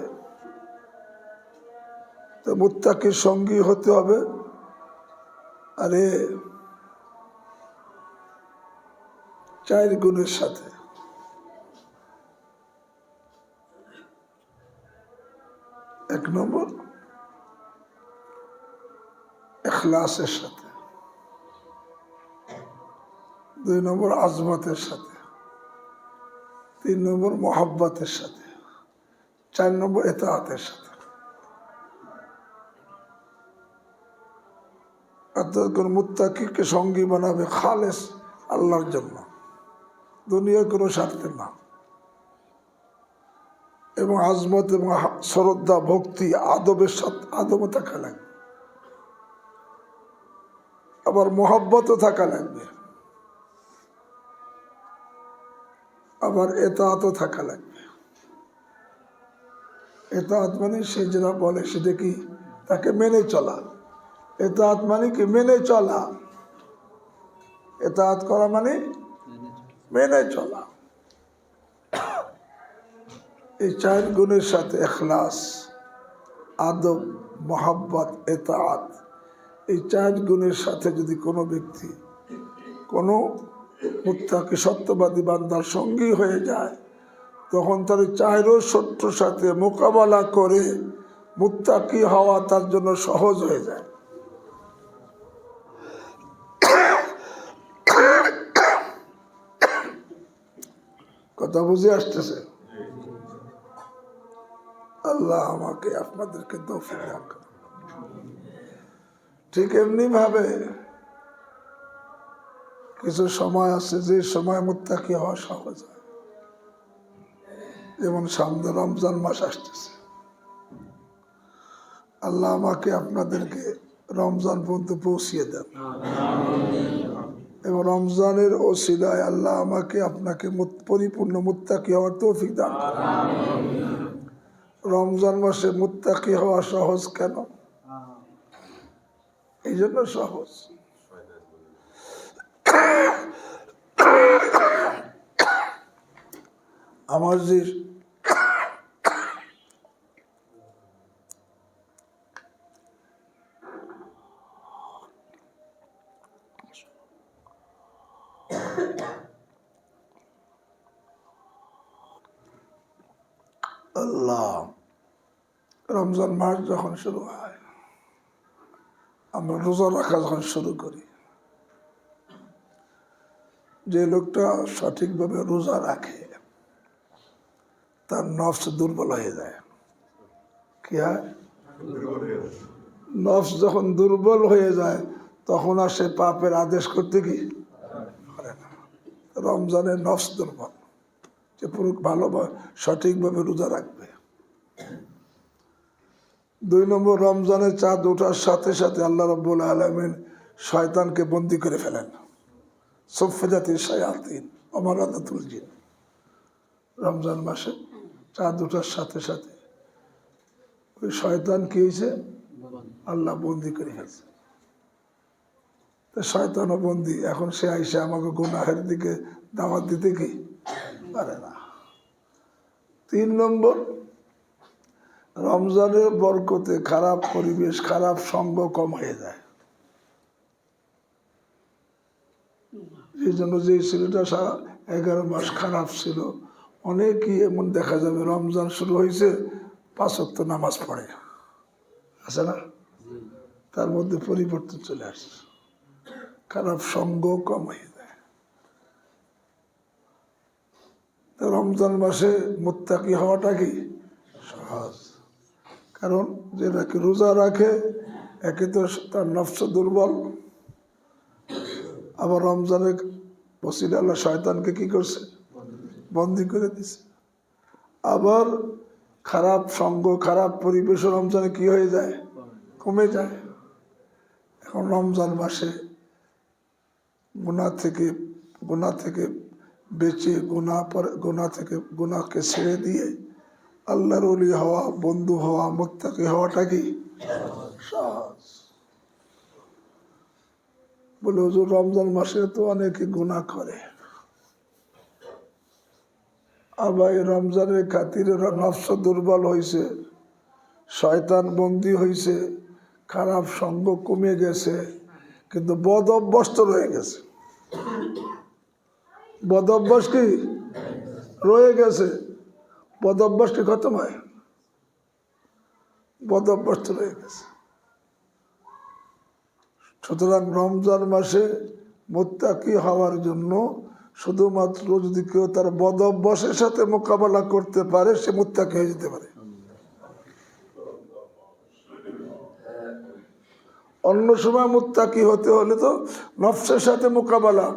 তো মুত্তাকির সঙ্গী হতে হবে আরে 4 গুণের সাথে। 1 নম্বর ইখলাসের সাথে, 2 নম্বর আজমতের সাথে, 3 নম্বর মোহাব্বতের সাথে, 4 নম্বর ইতাআতের সাথে। অর্থাৎ কোন মুত্তাকিকে সঙ্গী বানাবে খালেস আল্লাহর জন্য, দুনিয়ার কোনো স্বার্থে না। এবং আজমত এবং শ্রদ্ধা ভক্তি আদবের সাথে আদবও থাকা লাগবে, আবার মোহাব্বতও থাকা লাগবে, আবার এতাআতও থাকা লাগবে। এতাআত মানে সে যেটা বলে সেটা কি তাকে মেনে চলা। এতাআত মানে কি মেনে চলা। এতাআত করা মানে মেনে চলা। এই 4 গুণের সাথে ইখলাস, আদব, মোহাব্বত, এতাআত, এই 4 গুণের সাথে যদি কোনো ব্যক্তি কোনো মুত্তাকি সত্যবাদী বান্দার সঙ্গী হয়ে যায়, তখন তার 4 শত্রুর সাথে মোকাবেলা করে মুত্তাকি হওয়া তার জন্য সহজ হয়ে যায়। কথা বুঝে আসতেছে? আল্লাহ আমাকে আপনাদেরকে তৌফিক দান করুন। ঠিক এমনি ভাবে কিছু সময় আছে যে সময় মুত্তাকি হওয়া সহজ হয়। যেমন সামনে রমজান মাস আসতেছে, আল্লাহ আমাকে আপনাদেরকে রমজান পর্যন্ত পৌঁছিয়ে দেন এবং রমজানের ওসিলায় আল্লাহ আমাকে আপনাকে পরিপূর্ণ মুত্তাকি হওয়ার তৌফিক দান করুন। রমজান মাসে মুত্তাকি হওয়া সহজ কেন? এই জন্য সহজ, আমার যে আল্লাহ রমজান মাস যখন শুরু হয়, আমরা রোজা রাখা যখন শুরু করি, যে লোকটা সঠিকভাবে রোজা রাখে তার নফস দুর্বল হয়ে যায়। কি হয়? নফস যখন দুর্বল হয়ে যায় তখন আর সে পাপের আদেশ করতে কি পারে না। রমজানের নফস দুর্বল, যে পুরো ভালোভাবে সঠিকভাবে রোজা রাখবে। 2 নম্বর, রমজানের চাঁদ ওঠার সাথে সাথে আল্লাহ রাব্বুল আলামিন শয়তানকে বন্দী করে ফেলেন। সুফিয়াতির শায়াতিন অমারাদাতুল জিন। রমজান মাসে চাঁদ ওঠার সাথে সাথে ওই শয়তান কি হয়েছে? আল্লাহ বন্দী করে ফেলছে। তো শয়তানও বন্দী, এখন সে আইসে আমাকে গুনাহের দিকে দাওয়াত দিতে কি পারে না। 3 নম্বর, রমজানের বরকতে খারাপ পরিবেশ, খারাপ সঙ্গ কম হয়ে যায়। এই জন্য যে ছেলেটা 11 মাস খারাপ ছিল, অনেকেই এমন দেখা যাবে রমজান শুরু হয়েছে 5 ওয়াক্ত নামাজ পড়ে, আছে না? তার মধ্যে পরিবর্তন চলে আসছে, খারাপ সঙ্গ কম হয়ে যায়। তো রমজান মাসে মুত্তাকি হওয়াটা কি সহজ, কারণ যে নাকি রোজা রাখে একে তো তার নফস দুর্বল, আবার রমজানের ওসিলা আল্লাহ শয়তানকে কি করছে? বন্দী করে দিছে। আবার খারাপ সঙ্গ, খারাপ পরিবেশ রমজানে কি হয়ে যায়? কমে যায়। এখন রমজান মাসে গুনাহ থেকে বেঁচে গুনাহকে ছেড়ে দিয়ে আল্লাহর ওলি হওয়া, বন্ধু হওয়া, মুত্তাকি হওয়াটা কি সহজ। বলে হুজুর রমজান মাসে তো অনেকে গুনাহ করে, আবার রমজানের খাতিরে নফস দুর্বল হয়েছে, শয়তান বন্দী হয়েছে, খারাপ সঙ্গ কমে গেছে, কিন্তু বদ অভ্যাস তো রয়ে গেছে। বদ অভ্যাস কি রয়ে গেছে? বদ অভ্যাস কি খতম হয়? বদ অভ্যাস তো রয়ে গেছে। সুতরাং রমজান মাসে মুত্তাকি হওয়ার জন্য শুধুমাত্র যদি কেউ তার বদ অভ্যাসের সাথে মোকাবেলা করতে পারে, সে মুত্তাকি হয়ে যেতে পারে। অন্য সময় মুত্তাকি হতে হলে তো নফসের সাথে মোকাবেলা,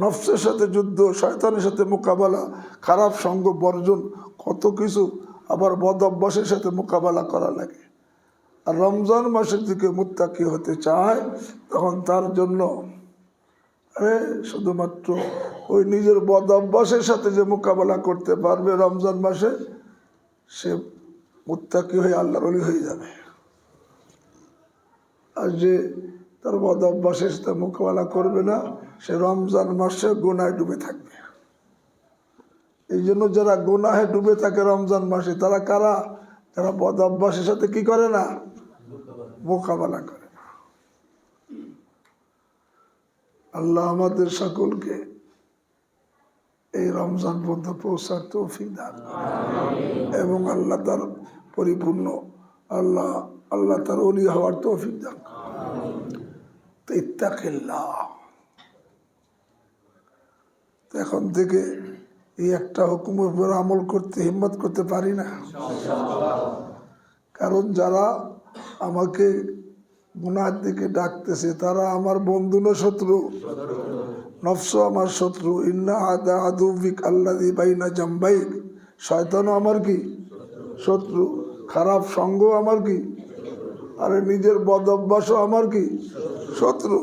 নফসের সাথে যুদ্ধ, শয়তানের সাথে মোকাবেলা, খারাপ সঙ্গ বর্জন, কত কিছু, আবার বদ অভ্যাসের সাথে মোকাবেলা করা লাগে। আর রমজান মাসের দিকে মুত্তাকি হতে চায়, তখন তার জন্য শুধুমাত্র ওই নিজের বদ অভ্যাসের সাথে যে মোকাবেলা করতে পারবে রমজান মাসে, সে মুত্তাকি হয়ে আল্লাহর ওলি হয়ে যাবে। আর যে তার বদ অভ্যাসের সাথে মোকাবেলা করবে না, সে রমজান মাসে গুনাহে ডুবে থাকবে। এই জন্য যারা গুনাহে ডুবে থাকে রমজান মাসে, তারা কারা? যারা বদ অভ্যাসের সাথে কি করে না, মোকাবেলা করে না। আল্লাহ আমাদের সকলকে এই রমজান পর্যন্ত পৌঁছার তৌফিক দান এবং আল্লাহ তার পরিপূর্ণ আল্লাহ তার ওলি হওয়ার তৌফিক দান। ইত্তাকিল্লাহ। এখন থেকে এই একটা হুকুমের উপর আমল করতে হিম্মত করতে পারি না, কারণ যারা আমাকে গুনাহের দিকে ডাকতেছে তারা আমার বন্ধু না শত্রু? নফস আমার শত্রু। ইন্না আদা আদুবিক আল্লাযী বাইনা জামবাইক। শয়তানও আমার কি শত্রু, খারাপ সঙ্গ আমার কি, আরে নিজের বদ অভ্যাসও আমার কি শত্রু।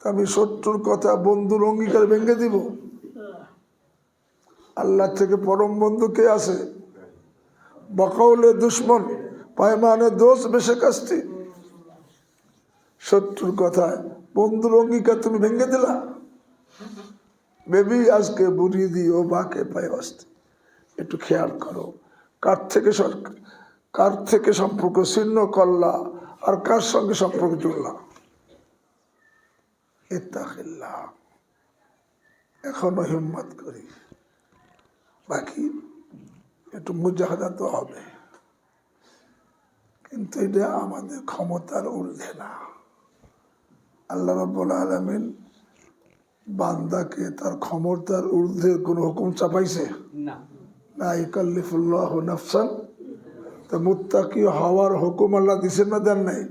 তা আমি শত্রুর কথা বন্ধুর অঙ্গীকার ভেঙে দিব? আল্লাহ থেকে পরম বন্ধু কে আছে? বকাউলে দুশ্মন পায়মানে দোষ বেশে কাস্তি। শত্রুর কথায় বন্ধুর অঙ্গীকার তুমি ভেঙে দিলা। বেবি আজকে বুড়িয়ে দিও বাকে পায়ে আসতে। একটু খেয়াল করো কার থেকে সম্পর্ক ছিন্ন করলা আর কার সঙ্গে সম্পর্ক জুড়লা। ইত্তাকিল্লাহ। এখনো হিম্মত করি, বাকি একটু মুজাহাদা তো হবে, কিন্তু এটা আমাদের ক্ষমতার ঊর্ধ্বে না। আল্লাহ রাব্বুল আলামিন বান্দাকে তার ক্ষমতার ঊর্ধ্বে কোন হুকুম চাপাইছে না। লা ইকাল্লিফুল্লাহু নাফসান। তো মুত্তাকি হওয়ার হুকুম আল্লাহ দিছেন না, দেন নাই?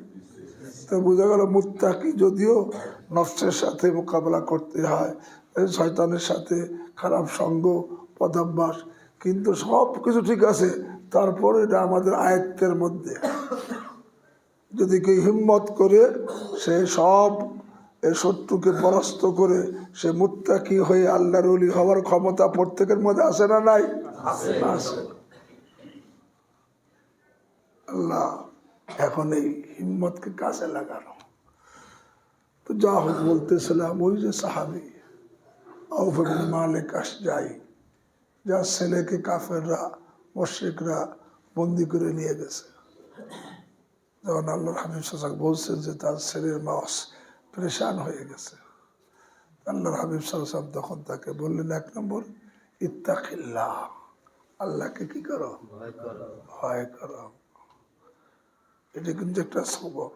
তো বোঝা গেল মুত্তাকি যদিও নফসের সাথে মোকাবেলা করতে হয়, শয়তানের সাথে খারাপ সঙ্গ পদাভ্যাস, কিন্তু সব কিছু ঠিক আছে, তারপরে এটা আমাদের আয়ত্তের মধ্যে। যদি কেউ হিম্মত করে সে সব শত্রুকে পরাস্ত করে সে মুত্তাকি হয়ে আল্লাহর ওলি হওয়ার ক্ষমতা প্রত্যেকের মধ্যে আছে না নাই? আছে। আল্লাহ এখন এই হিম্মতকে কাজে লাগানো। তো যা হোক বলতেছিলাম, ওই যে সাহাবি আউফ ইবনে মালিক আশজাই, যার ছেলেকে কাফেররা মুশরিকরা বন্দি করে নিয়ে গেছে, যখন আল্লাহর হাবিব সাল্লাল্লাহু আলাইহি ওয়াসাল্লাম বলছেন যে তার ছেলের মাস পরেশান হয়ে গেছে, আল্লাহর হাবিব সাল্লাল্লাহু আলাইহি ওয়াসাল্লাম তখন তাকে বললেন, এক নম্বর ইত্তাকিল্লাহ, আল্লাহকে কি করো? ভয় করো। এটা কিন্তু একটা সবক।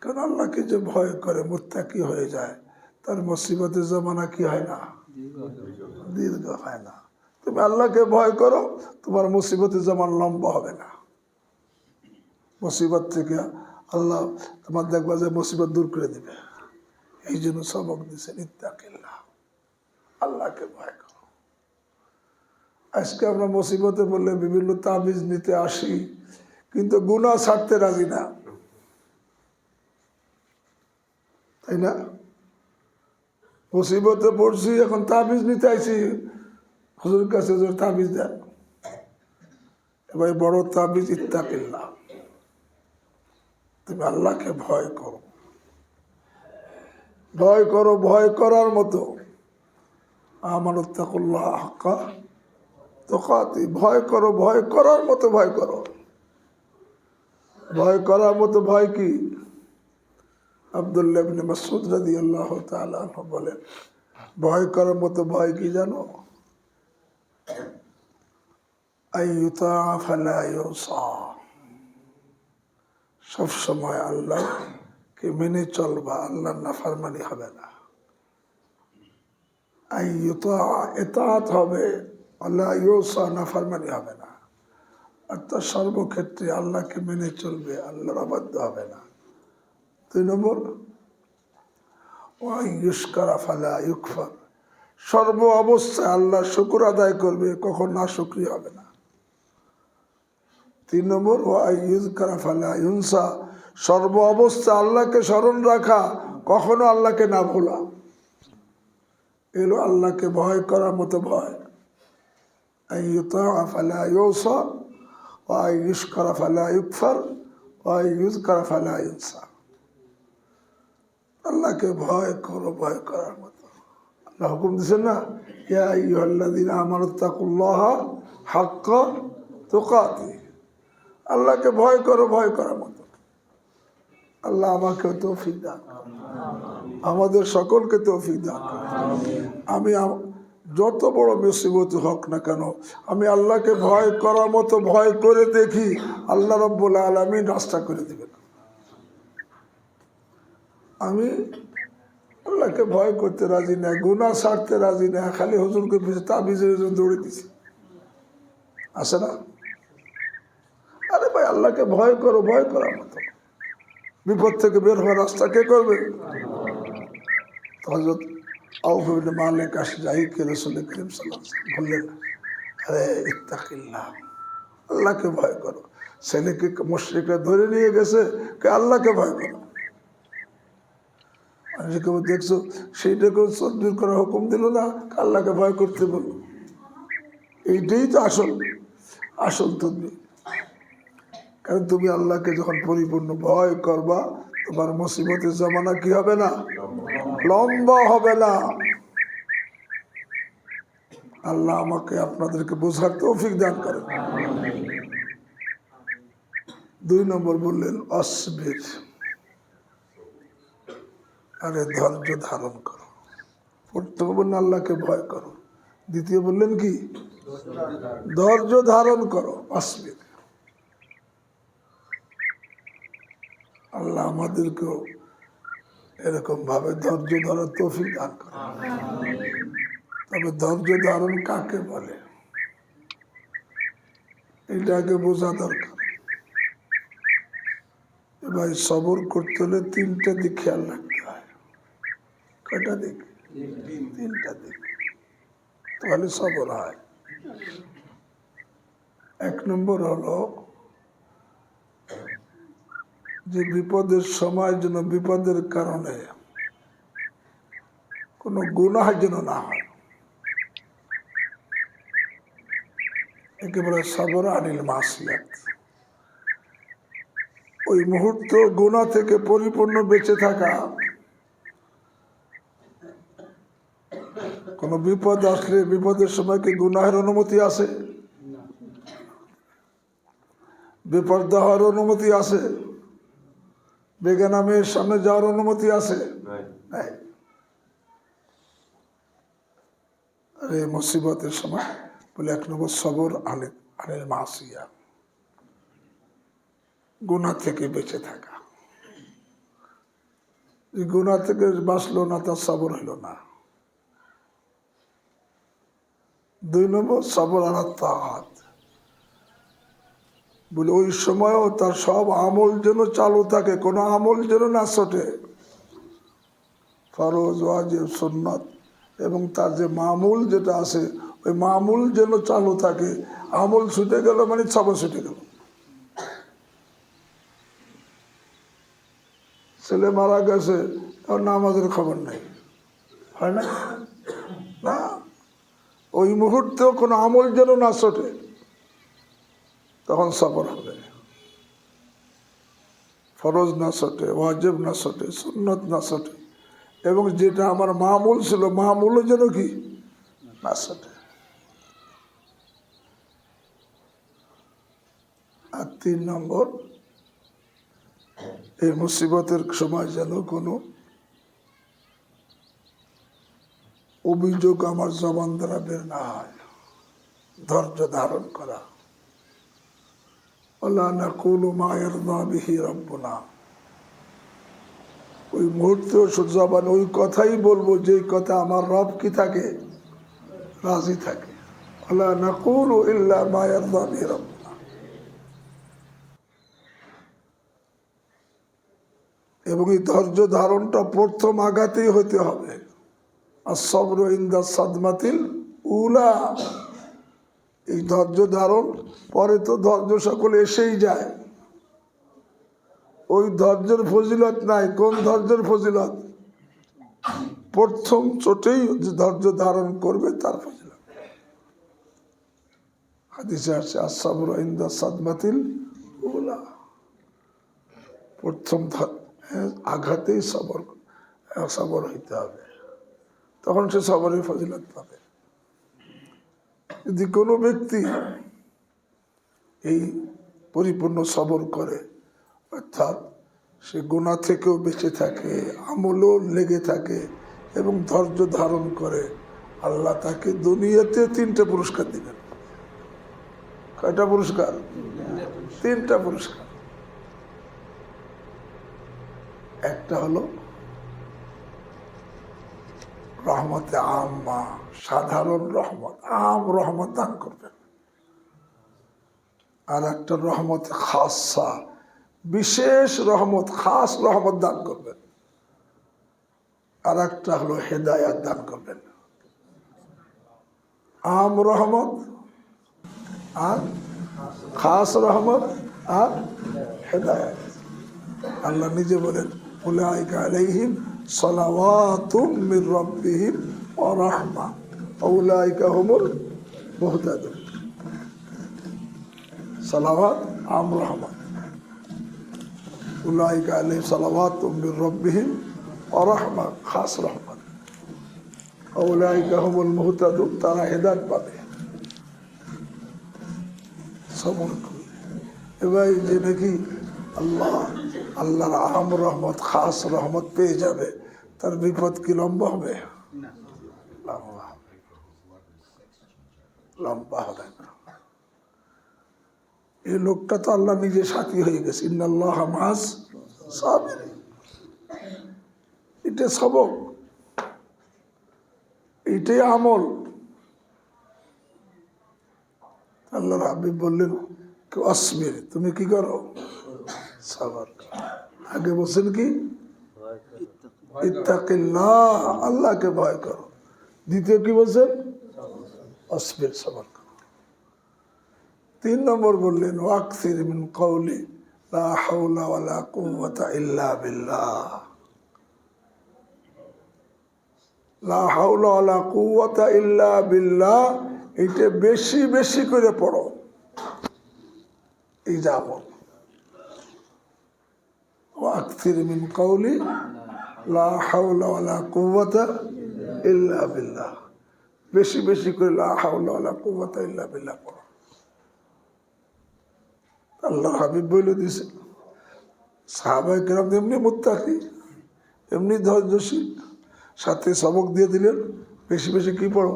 কারণ আল্লাহকে যে ভয় করে মুত্তাকি হয়ে যায়, তার মুসিবতের জমানা কি হয় না? দীর্ঘ হয় না। তুমি আল্লাহকে ভয় করো, তোমার মুসিবতের জমান লম্বা হবে না। মুসিবত থেকে আল্লাহ তোমার দেখবা যে মুসিবত দূর করে দেবে। এই জন্য সবক দিচ্ছেন ইত্তাকিল্লাহ, আল্লাহকে ভয় করো। আজকে আমরা মুসিবতে বললে বিভিন্ন তাবিজ নিতে আসি, কিন্তু গুনাহ ছাড়তে রাজি না, তাই না? মুসিবতে পড়ছি, এখন তাবিজ নিতে আইছি, হুজুরের কাছে হুজুর তাবিজ দেন। এবার বড় তাবিজ ইত্তাকিল্লাহ, তুমি আল্লাহকে ভয় করো। ভয় করো, ভয় করার মতো। আমানুত্তাকুল্লাহ হাক্কা তুকাতি, ভয় করো, ভয় করার মতো ভয় করো। ভয় করার মতো ভয় কি? আব্দুল্লাহ ইবনে মাসউদ রাদিয়াল্লাহু তাআলা আনহু বলেন, ভয় করার মতো ভয় কি জানো? আইয়ুতা ফালা ইউসা, সবসময় আল্লাহকে মেনে চলবা, আল্লাহর নাফরমানি হবে না। আইয়ুতা ইতাআত হবে, আল্লাহ ইউসা নাফরমানি হবে না। অর্থাৎ সর্বক্ষেত্রে আল্লাহকে মেনে চলবে, আল্লাহর অবাধ্য হবে না। 2 নম্বর ওয়াইয়ুশকারা ফালা ইউকফার, সর্ব অবস্থায় আল্লাহ শুকর আদায় করবে, কখন না শুকরিয়া হবে না। 3 নম্বর ওয়াইয়ুযকারা ফালা ইউনসা, সর্ব অবস্থায় আল্লাহকে স্মরণ রাখা, কখনো আল্লাহকে না ভোলা। এলো আল্লাহকে ভয় করার মতো ভয়। আইয়ুতা ফালা ইউসা ওয়াইয়ুশকারা ফালা ইউকফার ওয়াইয়ুযকারা ফালা ইউনসা। আল্লাহকে ভয় করো, ভয় করার মতো। আল্লাহ হুকুম দিচ্ছেন না, ইয়া আইয়ুহাল্লাযীনা আমানুত্তাকুল্লাহা হাক্কা তুকাতি, আল্লাহকে ভয় করো, ভয় করার মতো। আল্লাহ আমাকে তৌফিক দান, আমাদের সকলকে তৌফিক দান। আমি যত বড় মুসিবত হোক না কেন, আমি আল্লাহকে ভয় করার মতো ভয় করে দেখি, আল্লাহ রাব্বুল আলামিন রাস্তা করে দেবেন। আমি আল্লাহকে ভয় করতে রাজি না, গুনাহ ছাড়তে রাজি না, খালি হুজুরকে পিছনে তাবিজের জন্য দৌড়ে দিছি, আসে না? আরে ভাই, আল্লাহকে ভয় করো, ভয় করার মতো। বিপদ থেকে বের হওয়ার রাস্তা কে করবে? হযরত আউফ ইবনে মালিক আশজাইকে রাসূল করিম সাল্লাল্লাহু আলাইহি ওয়াসাল্লাম বললেন, আরে ইত্তাকিল্লাহ, আল্লাহকে ভয় করো। ছেলেকে মুশরিকরা ধরে নিয়ে গেছে, কে আল্লাহকে ভয় করো। দেখছো সেইটাকে তদবির করার হুকুম দিল না, আল্লাহকে ভয় করতে বলল। এইটাই তো আসল তদবির। কারণ তুমি আল্লাহকে যখন পরিপূর্ণ ভয় করবা, তোমার মুসিবতের জমানা কি হবে না, লম্বা হবে না। আল্লাহ আমাকে আপনাদেরকে বোঝার তৌফিক দান করেন। 2 নম্বর বললেন অসবির, আরে ধৈর্য ধারণ করো। প্রথমে বললেন আল্লাহকে ভয় করো, দ্বিতীয় বললেন কি, ধৈর্য ধারণ করো, অসবির। আল্লাহ আমাদেরকেও এরকম ভাবে ধৈর্য ধরার তৌফিক দান করে। তবে ধৈর্য ধারণ কাকে বলে এটাকে বোঝা দরকার। ভাই সবর করতে হলে 3টা দিক খেয়াল রাখতে হয়। কয়টা দিক? 3টা দিক, তাহলে সবর হয়। 1 নম্বর হলো যে বিপদের সময় যেন বিপদের কারণে কোনো গুনাহ যেন না হয়, একেবারে সবর আনিল মাসিয়াত। ওই মুহূর্ত গুনাহ থেকে পরিপূর্ণ বেঁচে থাকা। কোন বিপদ আসলে বিপদের সময় কি গুনাহের অনুমতি আছে? বেপরদা হওয়ার অনুমতি আছে? বেগানা মেয়ের সামনে যাওয়ার অনুমতি আছে? নাই। আরে মুসিবতের সময় বলে 1 নম্বর সবর আনিল মাসিয়া, গুনাহ থেকে বেঁচে থাকা। গুনাহ থেকে বাঁচলো না, তার সবর হইল না। 2 নম্বর সবর আলা তাআত, বলে ওই সময়ও তার সব আমল যেন চালু থাকে, কোনো আমল যেন না ছোটে। ফরজ, ওয়াজিব, সুন্নাত এবং তার যে মামুল যেটা আছে ওই মামুল যেন চালু থাকে। আমল ছুটে গেল মানে সবর ছুটে গেল। ছেলে মারা গেছে, আর নামাজের খবর নেই, হয় না? না, ওই মুহূর্তেও কোনো আমল যেন না ছোটে, তখন সবর হবে। ফরজ না ছোটে, ওয়াজিব না ছোটে, সুন্নত না ছোটে, এবং যেটা আমার মামুল ছিল মামুলও যেন কি না ছোটে। আর 3 নম্বর, এই মুসিবতের সময় যেন কোনো অভিযোগ আমার জবান দ্বারা বের না হয়। ধৈর্য ধারণ করা। ওয়ালা নাকুলু মা ইয়ারদা বিহি রাব্বুনা, ওই মুহূর্তে জবান ওই কথাই বলবো যেই কথা আমার রব কি থাকে, রাজি থাকে। ওয়ালা নাকুলু ইল্লা মা ইয়ারদা বিহি রাব্বুনা। এবং এই ধৈর্য ধারণটা প্রথম আঘাতেই হতে হবে। আর-সবরু ইনদা সাদমাতিল উলা, এই ধৈর্য ধারণ পরে তো ধৈর্য সকল এসেই যায়। ওই ধৈর্যের ফজিলত নাই। কোন ধৈর্যের ফজিলত? প্রথম চোটেই যে ধৈর্য ধারণ করবে তার ফজিলত। হাদিসে আছে আর-সবরু ইনদা সাদমাতিল উলা, প্রথম আঘাতেই সবর হইতে হবে, তখন সে সবরের ফজিলত পাবে। যদি কোনো ব্যক্তি এই পরিপূর্ণ সবর করে, অর্থাৎ সে গুনাহ থেকেও বেঁচে থাকে, আমলও লেগে থাকে এবং ধৈর্য ধারণ করে, আল্লাহ তাকে দুনিয়াতে 3টে পুরস্কার দিবেন। কয়টা পুরস্কার? 3টা পুরস্কার। একটা হলো রহমতে আম্মা, সাধারণ রহমত, আম রহমত দান করবেন। আর একটা রহমতে খাসা, বিশেষ রহমত, খাস রহমত দান করবেন। আর একটা হলো হেদায়াত দান করবেন। আম রহমত আর খাস রহমত আর হেদায়াত। আল্লাহ নিজে বলেন উলাইকা আলাইহিম সালাওয়াতুম মির রাব্বিহিম ওয়া রাহমা ওয়া উলাইকা হুমুল মুহতাদুন। সালাওয়াত, আম রহমত। উলাইকা আলাইহিম সালাওয়াতুম মির রাব্বিহিম ওয়া রাহমা, খাস রহমত। উলাইকা হুমুল মুহতাদুন, তারা হেদায়েত পাবে সবর করলে। এবার যে নাকি আল্লাহর আম রহমত, খাস রহমত পেয়ে যাবে, তার বিপদ কি লম্বা হবে? লম্বা হবে না। এই লোকটা তো আল্লাহ নিজে সাথী হয়ে গেছে, ইন্নাল্লাহা মা'আস সাবিরিন। এটা সবক, এইটাই আমল। আল্লাহর হাবিব বললেন আসবির, তুমি কি করো? সাবর। আগে বলছেন কি ইত্তাকিল্লাহ, আল্লাহকে ভয় করো। দ্বিতীয় কি বলছেন? আসবির, সবর করো। 3 নম্বর বললেন ওয়াকসির মিন কওলি লা হাওলা ওয়ালা কুওয়াতা ইল্লা বিল্লাহ। লা হাওলা ওয়ালা কুওয়াতা ইল্লা বিল্লাহ, এটা বেশি বেশি করে পড়ো। এই যেমন ওয়াকসির মিন কওলি লা হাওলা ওয়ালা কুওয়াতা ইল্লা বিল্লাহ, বেশি বেশি করে লা হাওলা ওয়ালা কুওয়াতা ইল্লা বিল্লাহ পড়ো। আল্লাহ হাবিব বলে দিছে, সাহাবায়ে কেরাম এমনি মুত্তাকি, এমনি ধৈর্যশীল, সাথে সবক দিয়ে দিলেন বেশি বেশি কি পড়ো?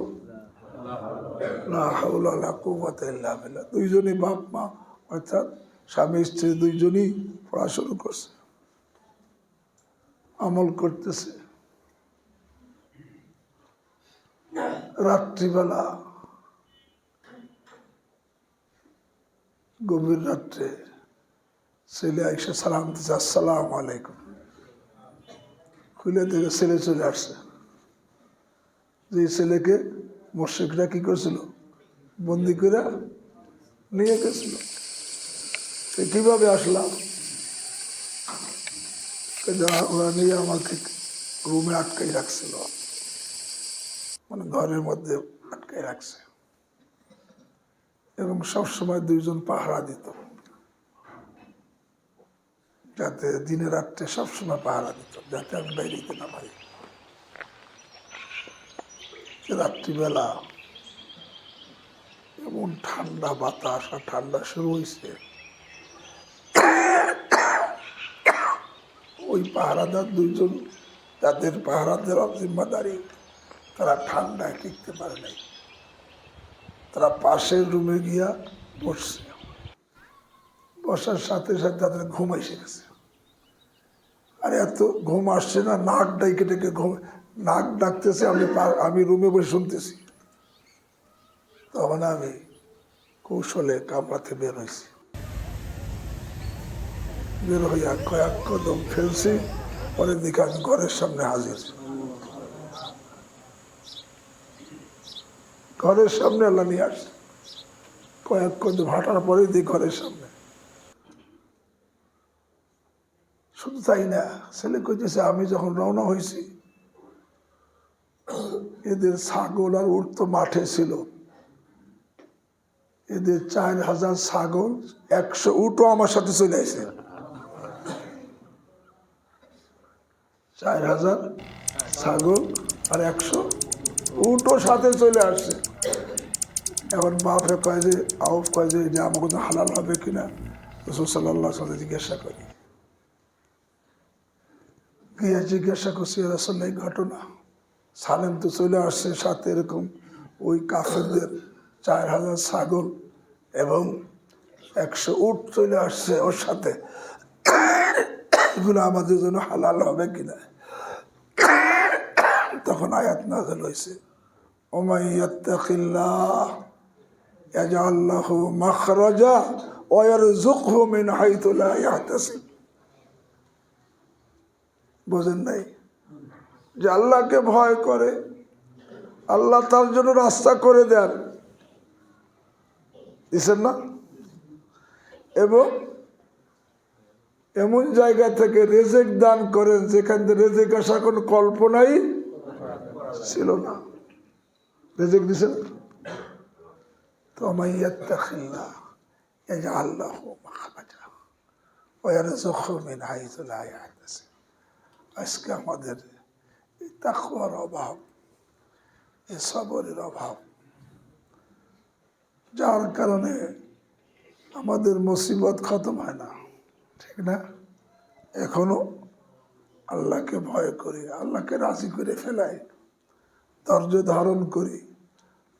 লা হাওলা ওয়ালা কুওয়াতা ইল্লা বিল্লাহ। দুইজনই বাপ মা, অর্থাৎ স্বামী স্ত্রী দুইজনই পড়া শুরু করছে, আমল করতেছে। রাত্রিবেলা গভীর রাত্রে ছেলে আইসা সালাম দিচ্ছে, আসসালামু আলাইকুম। খুলে থেকে ছেলে চলে আসছে। যে ছেলেকে মুশরিকরা কি করছিল? বন্দি করে নিয়ে গেছিল। সে কিভাবে আসলাম? ওরা নিয়ে আমাকে রুমে আটকাই রাখছিল, মানে ঘরের মধ্যে আটকাই রাখছে, এবং সবসময় 2 জন পাহারা দিত, যাতে দিনে রাত্রে সবসময় পাহারা দিত, যাতে আমি বাইরে যেতে না পারি। রাত্রিবেলা এমন ঠান্ডা বাতাস আর ঠান্ডা শুরু হয়েছে, ওই পাহারাদার 2 জন, যাদের পাহারা দেওয়ার জিম্মাদারি, তারা ঠান্ডায় টিকতে পারে নাই। তারা পাশের রুমে গিয়া বসছে। বসার সাথে সাথে তাদের ঘুম এসে গেছে। আর এত ঘুম আসছে না, নাক ডাইকে ডেকে ঘুম, নাক ডাকতেছে, আমি রুমে বসে শুনতেছি। তখন আমি কৌশলে কামরাতে বের হয়েছি। বের হইয়া কয়েক কদম ফেলছি, পরে দিকে আমি ঘরের সামনে হাজির। ঘরের সামনে আল্লাহ নিয়ে আসছে। কয়েক কদম হাঁটার পরে দিই ঘরের সামনে। শুধু তাই না, ছেলে কইতেছে আমি যখন রওনা হয়েছি, এদের ছাগল আর উট তো মাঠে ছিল। এদের 4000 ছাগল, 100 উটও আমার সাথে চলে আসে। 4000 ছাগল আর 100 উটও সাথে চলে আসছে। এখন বাপরে কয় যে, আউফ কয় যে এটা আমাকে তো হালাল হবে কিনা, রাসূল সাল্লাল্লাহু আলাইহি ওয়াসাল্লাম জিজ্ঞাসা করি। গিয়ে জিজ্ঞাসা করছি, রাসূল এই ঘটনা, সালেম তো চলে আসছে, সাথে এরকম ওই কাফেরদের 4000 ছাগল এবং 100 উট চলে আসছে ওর সাথে, এগুলো আমাদের জন্য হালাল হবে কিনা? তখন আয়াত নাযিল হয়েছে, ওমাই ইয়াত্তাকিল্লাহ ইয়াজআল লাহু মাখরাজা ওয়া ইয়ারযুকহু মিন হাইথু লা ইয়াহতাসিব। বোঝেন নাই? যে আল্লাহকে ভয় করে, আল্লাহ তার জন্য রাস্তা করে দেন, দিচ্ছেন না? এবং এমন জায়গা থেকে রেজেক দান করেন যেখান থেকে রেজেক আসার কোনো কল্পনাই ছিল না। রেজেক দিচ্ছেন। তো ওমাই ইয়াত্তাকিল্লাহ ইয়াজআল লাহু মাখরাজা ওয়ারযুকহু মিন হাইসু লা ইয়াহতাসিব। আজকে আমাদের এই তাকওয়ার অভাব, এই সবরের অভাব, যার কারণে আমাদের মুসিবত খতম হয় না, ঠিক না? এখনো আল্লাহকে ভয় করি, আল্লাহকে রাজি করে ফেলাই, ধৈর্য ধারণ করি,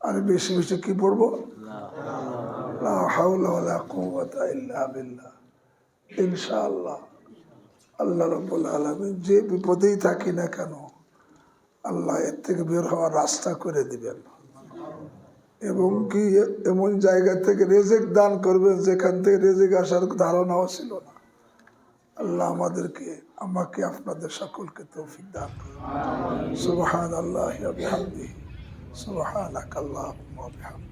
আর বেশি বেশি কি পড়বো? লা হাওলা ওয়ালা কুওয়াতা ইল্লা বিল্লাহ। ইনশাআল্লাহ আল্লাহ রাব্বুল আলামিন যে বিপদেই থাকি না কেন, আল্লাহ এর থেকে বের হওয়ার রাস্তা করে দিবেন, এবং কি এমন জায়গা থেকে রিজিক দান করবেন যেখান থেকে রিজিক আসার ধারণাও ছিল না। আল্লাহ আমাকে আপনাদের সকলকে তৌফিক দান করুন। সুবহানাল্লাহি ওয়া বিহামদিহি, সুবহানাকাল্লাহুম্মা ওয়া বিহামদিক।